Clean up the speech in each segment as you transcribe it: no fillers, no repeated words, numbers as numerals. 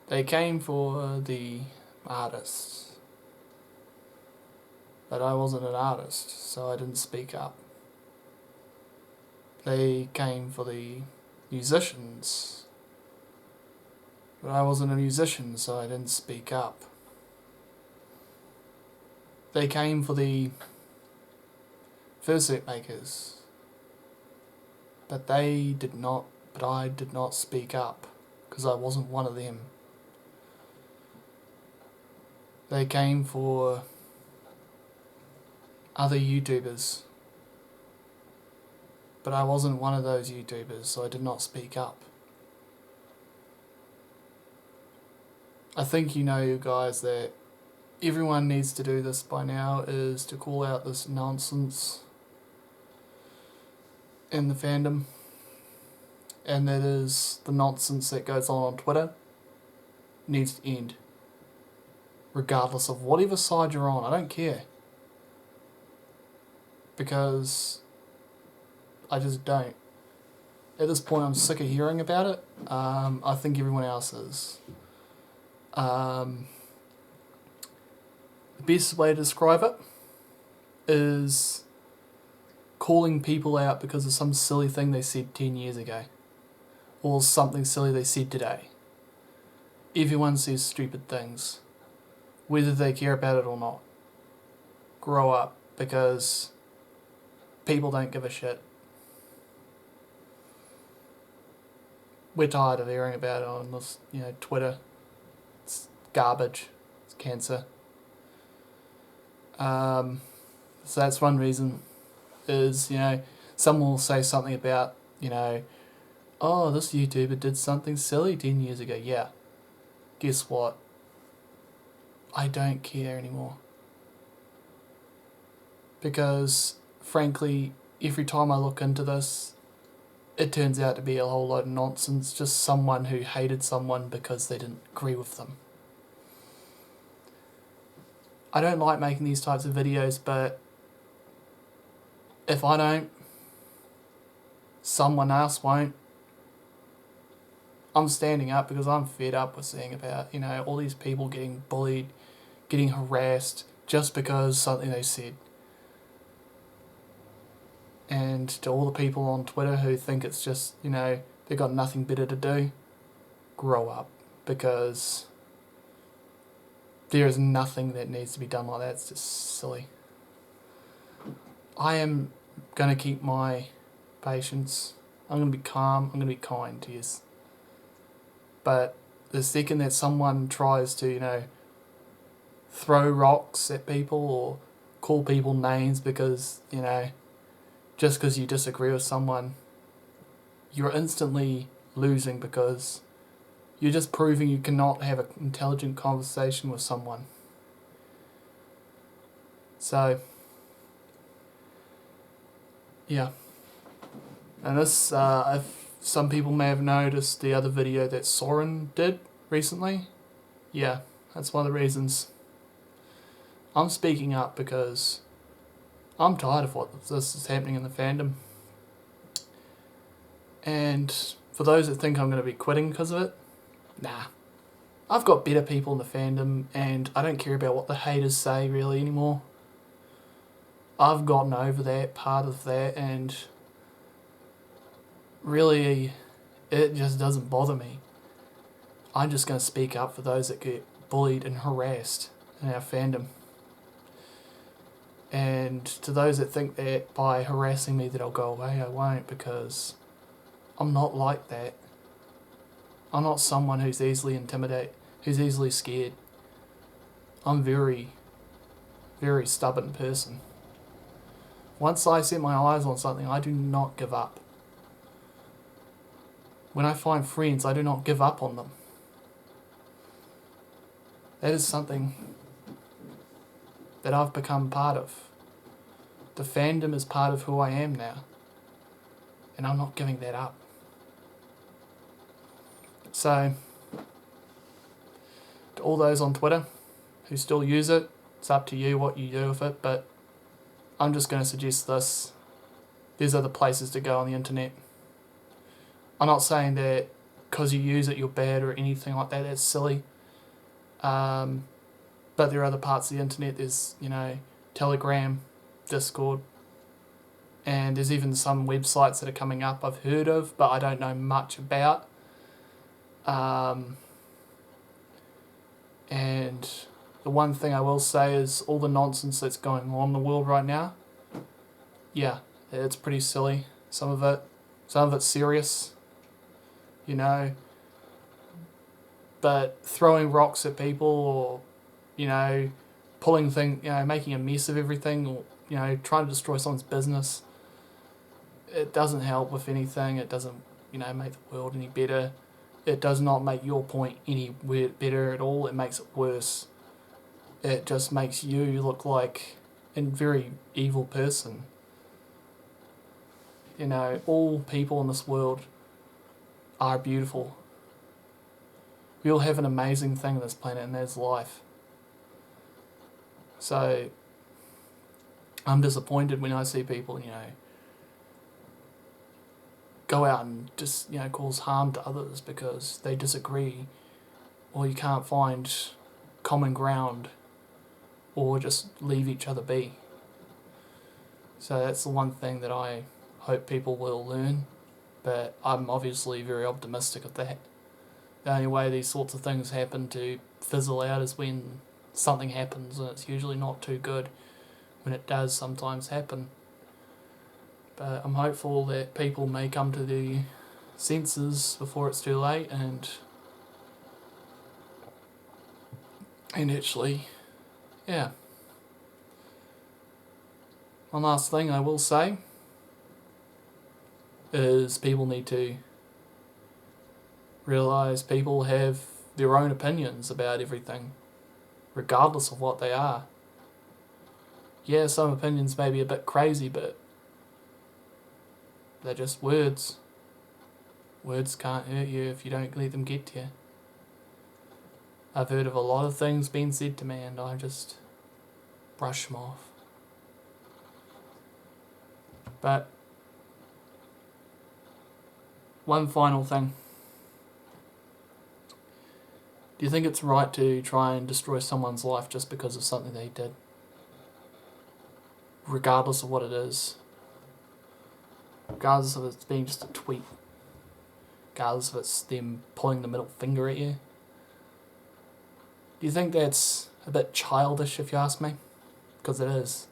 They came for the artists, but I wasn't an artist, so I didn't speak up. They came for the musicians, but I wasn't a musician, so I didn't speak up. They came for the fursuit makers, but I did not speak up, because I wasn't one of them. They came for other YouTubers, but I wasn't one of those YouTubers, so I did not speak up. I think you know, you guys, that everyone needs to do this by now, is to call out this nonsense in the fandom, and that is the nonsense that goes on Twitter needs to end, regardless of whatever side you're on. I don't care, because I just don't. At this point, I'm sick of hearing about it. I think everyone else is. The best way to describe it is calling people out because of some silly thing they said 10 years ago, or something silly they said today. Everyone says stupid things, whether they care about it or not. Grow up, because people don't give a shit. We're tired of hearing about it on this, Twitter. It's garbage. It's cancer. So that's one reason, is, someone will say something about, oh, this YouTuber did something silly 10 years ago. Yeah. Guess what? I don't care anymore. Because, frankly, every time I look into this, it turns out to be a whole lot of nonsense. Just someone who hated someone because they didn't agree with them. I don't like making these types of videos, but if I don't, someone else won't. I'm standing up because I'm fed up with seeing about, all these people getting bullied, getting harassed just because something they said. And to all the people on Twitter who think it's just, they've got nothing better to do, grow up, because there is nothing that needs to be done like that. It's just silly. I am going to keep my patience. I'm going to be calm. I'm going to be kind, yes. But the second that someone tries to, throw rocks at people or call people names because, just because you disagree with someone, you're instantly losing, because you're just proving you cannot have an intelligent conversation with someone. So, yeah. And this, if some people may have noticed the other video that Soren did recently, yeah, that's one of the reasons. I'm speaking up because I'm tired of what this is happening in the fandom. And for those that think I'm going to be quitting because of it, nah. I've got better people in the fandom, and I don't care about what the haters say really anymore. I've gotten over that part of that, and really, it just doesn't bother me. I'm just going to speak up for those that get bullied and harassed in our fandom. And to those that think that by harassing me that I'll go away, I won't, because I'm not like that. I'm not someone who's easily intimidated, who's easily scared. I'm very, very stubborn person. Once I set my eyes on something, I do not give up. When I find friends, I do not give up on them. That is something that I've become part of. The fandom is part of who I am now, and I'm not giving that up. So, to all those on Twitter who still use it, it's up to you what you do with it, but I'm just going to suggest this. There's other places to go on the internet. I'm not saying that because you use it you're bad or anything like that. That's silly. But there are other parts of the internet. There's, Telegram, Discord, and there's even some websites that are coming up I've heard of, but I don't know much about. And the one thing I will say is all the nonsense that's going on in the world right now, yeah, it's pretty silly. Some of it's serious, but throwing rocks at people or, pulling making a mess of everything or, trying to destroy someone's business, it doesn't help with anything. It doesn't, make the world any better. It does not make your point any better at all. It makes it worse. It just makes you look like a very evil person. All people in this world are beautiful. We all have an amazing thing on this planet, and that's life. So I'm disappointed when I see people, go out and just, cause harm to others because they disagree, or you can't find common ground, or just leave each other be. So that's the one thing that I hope people will learn, but I'm obviously very optimistic of that. The only way these sorts of things happen to fizzle out is when something happens, and it's usually not too good when it does sometimes happen. But I'm hopeful that people may come to the senses before it's too late and actually, yeah. One last thing I will say is people need to realise people have their own opinions about everything, regardless of what they are. Yeah, some opinions may be a bit crazy, but they're just words. Words can't hurt you if you don't let them get to you. I've heard of a lot of things being said to me and I just brush them off. But one final thing. Do you think it's right to try and destroy someone's life just because of something they did? Regardless of what it is. Regardless of it's being just a tweet. Regardless of it's them pulling the middle finger at you. Do you think that's a bit childish, if you ask me? Because it is.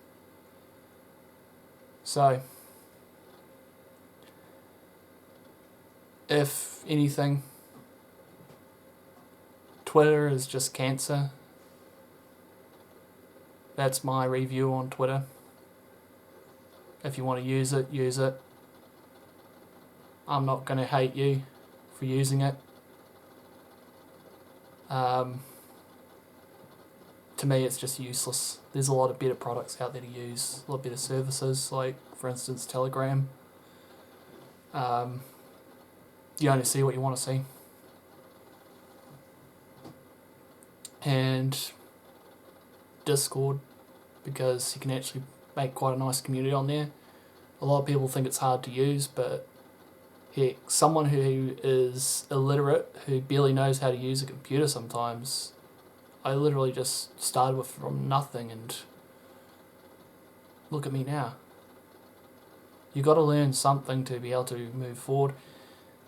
So, if anything, Twitter is just cancer. That's my review on Twitter. If you want to use it, use it. I'm not going to hate you for using it. To me, it's just useless. There's a lot of better products out there to use, a lot better services, like, for instance, Telegram. You only see what you want to see. And Discord, because you can actually make quite a nice community on there. A lot of people think it's hard to use, but heck, someone who is illiterate, who barely knows how to use a computer sometimes, I literally just started with from nothing and look at me now. You got to learn something to be able to move forward.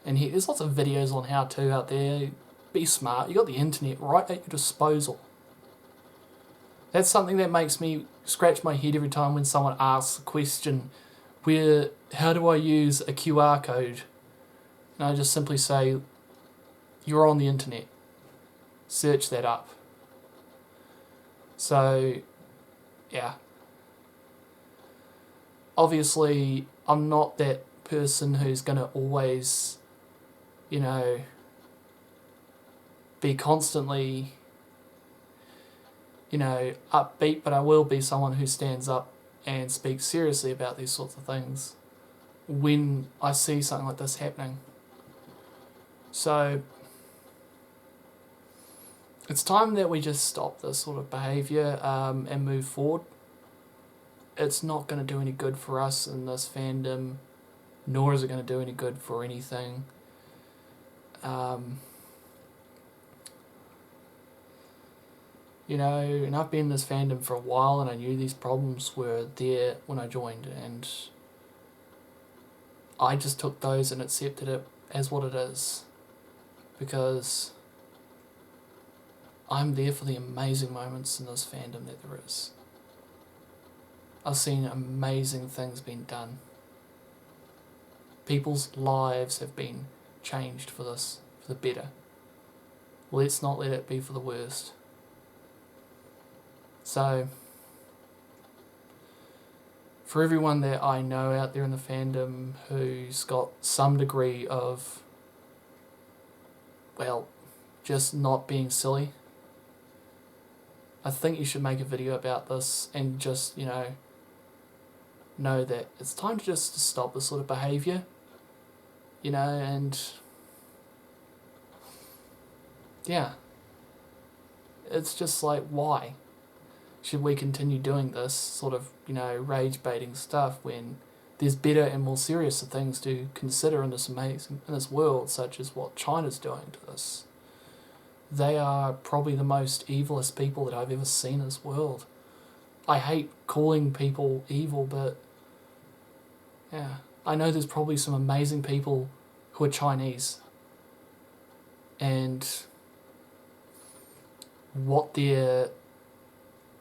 And there's lots of videos on how to out there. Be smart. You got the internet right at your disposal. That's something that makes me scratch my head every time when someone asks a question how do I use a QR code? And I just simply say, you're on the internet. Search that up. So, yeah. Obviously, I'm not that person who's going to always, be constantly, upbeat, but I will be someone who stands up and speaks seriously about these sorts of things when I see something like this happening. So, it's time that we just stop this sort of behaviour and move forward. It's not going to do any good for us in this fandom, nor is it going to do any good for anything. You know, and I've been in this fandom for a while, and I knew these problems were there when I joined, and I just took those and accepted it as what it is, because I'm there for the amazing moments in this fandom that there is. I've seen amazing things being done. People's lives have been changed for this, for the better. Let's not let it be for the worst. So, for everyone that I know out there in the fandom who's got some degree of, well, just not being silly, I think you should make a video about this and just, you know that it's time to just stop this sort of behaviour, and yeah, it's just like, why should we continue doing this sort of, rage baiting stuff when there's better and more serious things to consider in this world, such as what China's doing to us. They are probably the most evilest people that I've ever seen in this world. I hate calling people evil, but yeah, I know there's probably some amazing people who are Chinese, and what their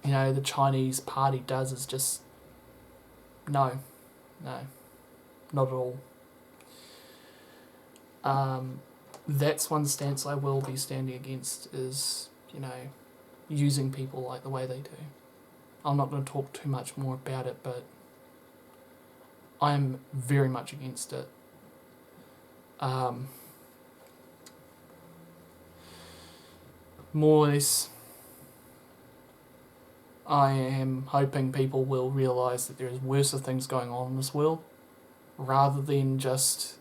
the Chinese party does is just no, not at all. That's one stance I will be standing against, is using people like the way they do. I'm not going to talk too much more about it, but I'm very much against it. More or less, I am hoping people will realise that there is worse things going on in this world, rather than just,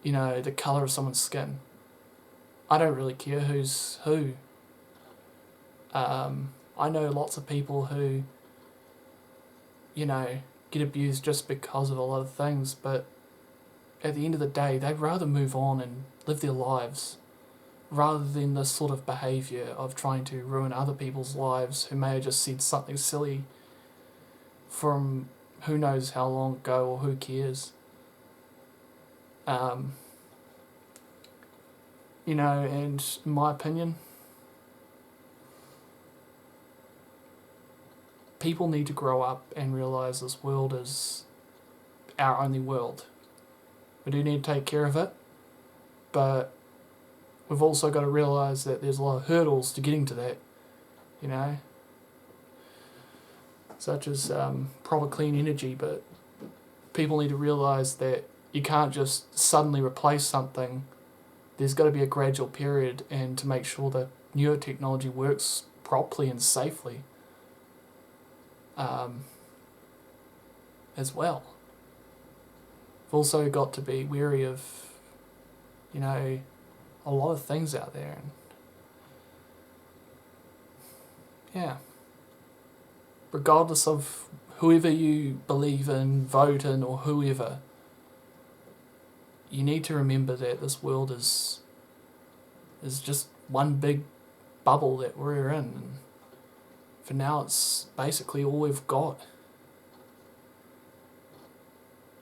the colour of someone's skin. I don't really care who's who. I know lots of people who, get abused just because of a lot of things, but at the end of the day, they'd rather move on and live their lives, rather than this sort of behaviour of trying to ruin other people's lives who may have just said something silly from who knows how long ago, or who cares. And in my opinion, people need to grow up and realise this world is our only world. We do need to take care of it, but we've also got to realise that there's a lot of hurdles to getting to that, such as proper clean energy, but people need to realise that you can't just suddenly replace something. There's got to be a gradual period, and to make sure that newer technology works properly and safely as well. We've also got to be wary of, a lot of things out there. And yeah, regardless of whoever you believe in, vote in, or whoever, you need to remember that this world is just one big bubble that we're in, and for now it's basically all we've got.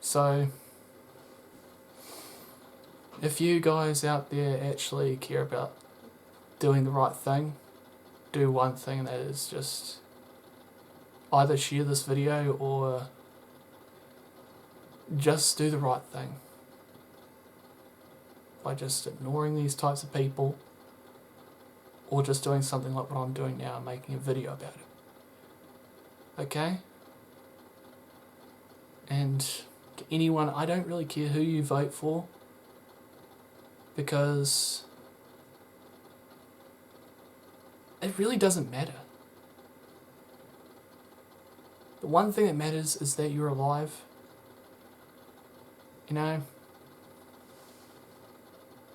So if you guys out there actually care about doing the right thing, do one thing, and that is just either share this video or just do the right thing by just ignoring these types of people, or just doing something like what I'm doing now, making a video about it. Okay? And to anyone, I don't really care who you vote for, because it really doesn't matter. The one thing that matters is that you're alive.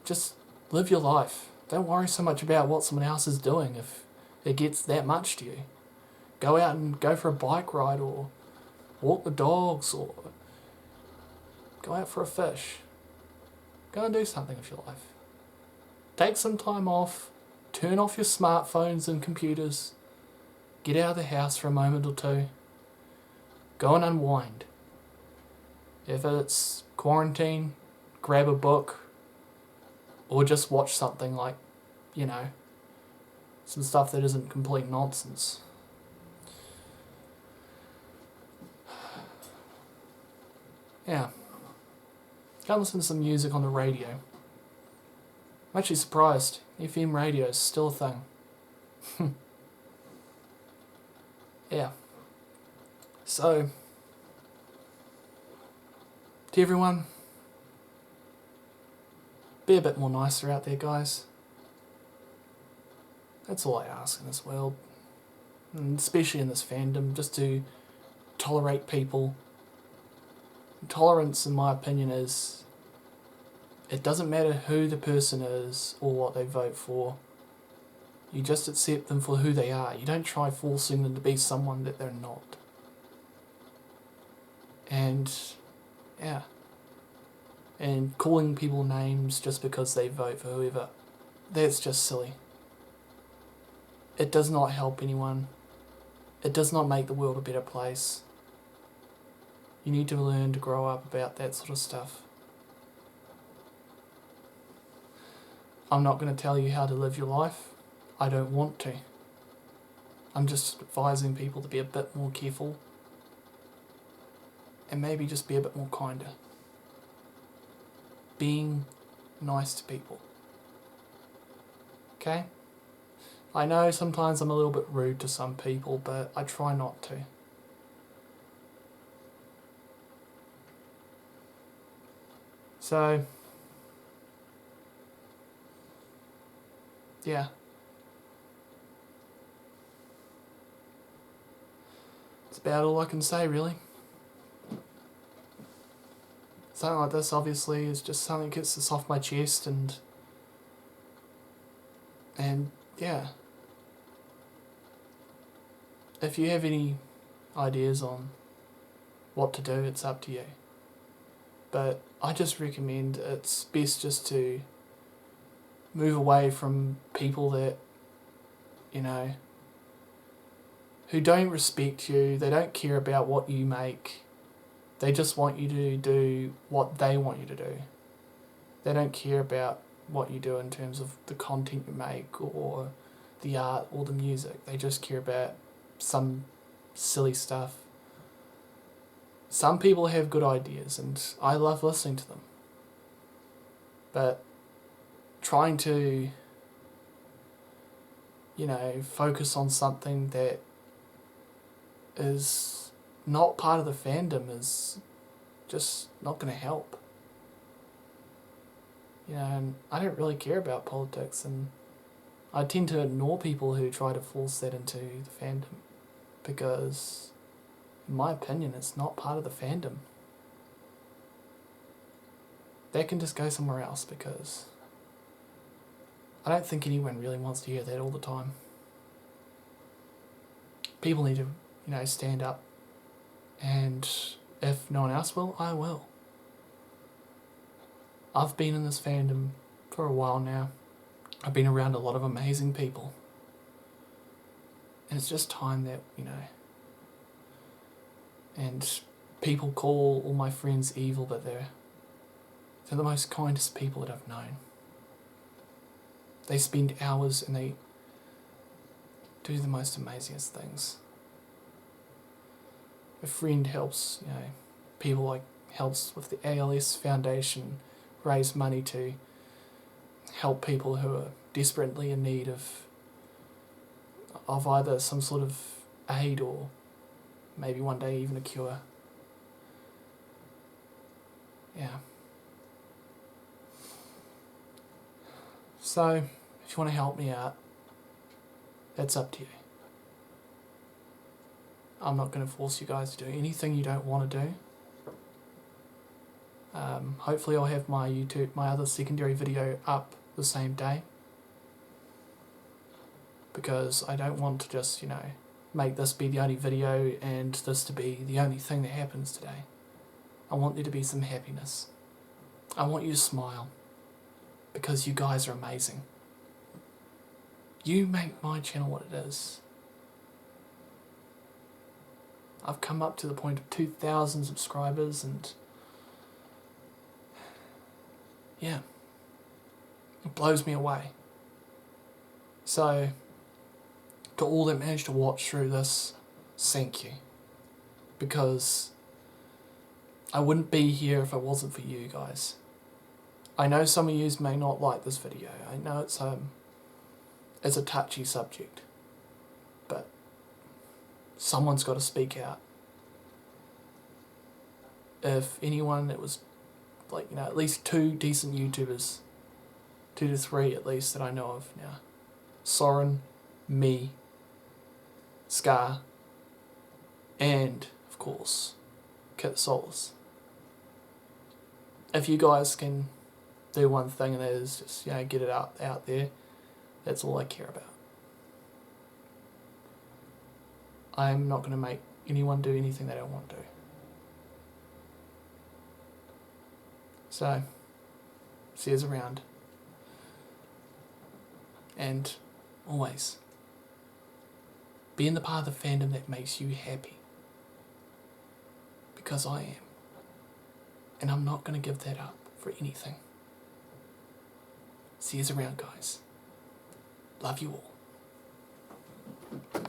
Just live your life. Don't worry so much about what someone else is doing if it gets that much to you. Go out and go for a bike ride, or walk the dogs, or go out for a fish. Go and do something with your life. Take some time off. Turn off your smartphones and computers. Get out of the house for a moment or two. Go and unwind. If it's quarantine, grab a book. Or just watch something like, some stuff that isn't complete nonsense. Yeah. Go listen to some music on the radio. I'm actually surprised. FM radio is still a thing. Yeah. So, to everyone, be a bit more nicer out there, guys. That's all I ask in this world. And especially in this fandom, just to tolerate people. Tolerance, in my opinion, is it doesn't matter who the person is or what they vote for. You just accept them for who they are. You don't try forcing them to be someone that they're not. And, yeah. And calling people names just because they vote for whoever, that's just silly. It does not help anyone. It does not make the world a better place. You need to learn to grow up about that sort of stuff. I'm not going to tell you how to live your life. I don't want to. I'm just advising people to be a bit more careful and maybe just be a bit more kinder. Being nice to people. Okay? I know sometimes I'm a little bit rude to some people, but I try not to. So, yeah. That's about all I can say, really. Something like this, obviously, is just something that gets this off my chest, and yeah. If you have any ideas on what to do, it's up to you. But I just recommend it's best just to move away from people that, who don't respect you, they don't care about what you make, they just want you to do what they want you to do. They don't care about what you do in terms of the content you make or the art or the music. They just care about some silly stuff. Some people have good ideas and I love listening to them. But trying to, focus on something that is not part of the fandom is just not going to help. And I don't really care about politics, and I tend to ignore people who try to force that into the fandom because, in my opinion, it's not part of the fandom. They can just go somewhere else because I don't think anyone really wants to hear that all the time. People need to, stand up, and if no one else will, I will. I've been in this fandom for a while now. I've been around a lot of amazing people. And it's just time that, and people call all my friends evil, but they're the most kindest people that I've known. They spend hours and they do the most amazingest things. A friend helps, people helps with the ALS Foundation raise money to help people who are desperately in need of either some sort of aid or maybe one day even a cure. Yeah. So, if you want to help me out, that's up to you. I'm not going to force you guys to do anything you don't want to do. Hopefully I'll have my other secondary video up the same day. Because I don't want to just, make this be the only video and this to be the only thing that happens today. I want there to be some happiness. I want you to smile. because you guys are amazing. You make my channel what it is. I've come up to the point of 2,000 subscribers, and yeah, it blows me away. So, to all that managed to watch through this, thank you. Because I wouldn't be here if it wasn't for you guys. I know some of you may not like this video. I know it's a touchy subject. But someone's got to speak out. If anyone, it was like, at least 2 decent YouTubers, 2 to 3 at least that I know of now. Soren, me, Scar, and of course, Kit Souls. If you guys can do one thing, and that is just get it out there, that's all I care about. I'm not going to make anyone do anything they don't want to do. So, see us around. And always, be in the part of the fandom that makes you happy. Because I am. And I'm not going to give that up for anything. See us around, guys. Love you all.